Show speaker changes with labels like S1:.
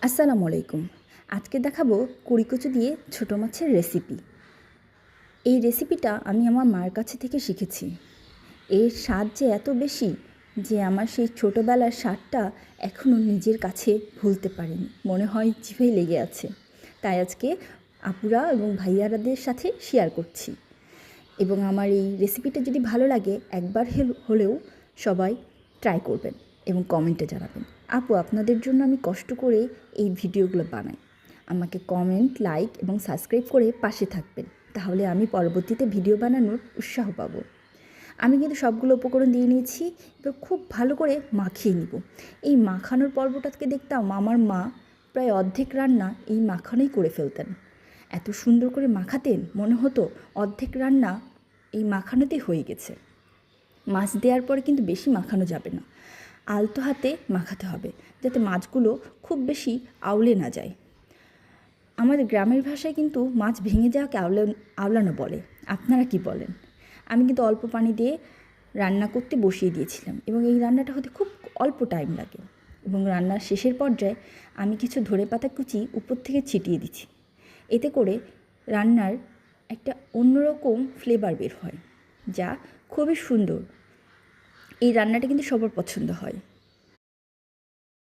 S1: আসসালামু আলাইকুম। আজকে দেখাবো কুড়িকচু দিয়ে ছোটো মাছের রেসিপি। এই রেসিপিটা আমি আমার মার কাছে থেকে শিখেছি। এর স্বাদ যে এত বেশি যে আমার সেই ছোটোবেলার স্বাদটা এখনও নিজের কাছে ভুলতে পারিনি, মনে হয় জিভেই লেগে আছে। তাই আজকে আপুরা এবং ভাইয়ারাদের সাথে শেয়ার করছি। এবং আমার এই রেসিপিটা যদি ভালো লাগে একবার হলেও সবাই ট্রাই করবেন এবং কমেন্টে জানাবেন। আপু, আপনাদের জন্য আমি কষ্ট করে এই ভিডিওগুলো বানাই। আমাকে কমেন্ট, লাইক এবং সাবস্ক্রাইব করে পাশে থাকবেন, তাহলে আমি পরবর্তীতে ভিডিও বানানোর উৎসাহ পাবো। আমি কিন্তু সবগুলো উপকরণ দিয়ে নিয়েছি। এবার খুব ভালো করে মাখিয়ে নিব। এই মাখানোর পর্বটাকে দেখতাম আমার মা প্রায় অর্ধেক রান্না এই মাখানোই করে ফেলতেন। এত সুন্দর করে মাখাতেন, মনে হতো অর্ধেক রান্না এই মাখানোতেই হয়ে গেছে। মাছ দেওয়ার পরে কিন্তু বেশি মাখানো যাবে না, আলতো হাতে মাখাতে হবে, যাতে মাছগুলো খুব বেশি আউলে না যায়। আমাদের গ্রামের ভাষায় কিন্তু মাছ ভেঙে যাওয়াকে আওলানো বলে। আপনারা কি বলেন? আমি কিন্তু অল্প পানি দিয়ে রান্না করতে বসিয়ে দিয়েছিলাম এবং এই রান্নাটা হতে খুব অল্প টাইম লাগে। এবং রান্নার শেষের পর্যায়ে আমি কিছু ধনেপাতা কুচি উপর থেকে ছিটিয়ে দিচ্ছি। এতে করে রান্নার একটা অন্যরকম ফ্লেভার বের হয়, যা খুবই সুন্দর। এই রান্নাটা কিন্তু সবার পছন্দ হয়।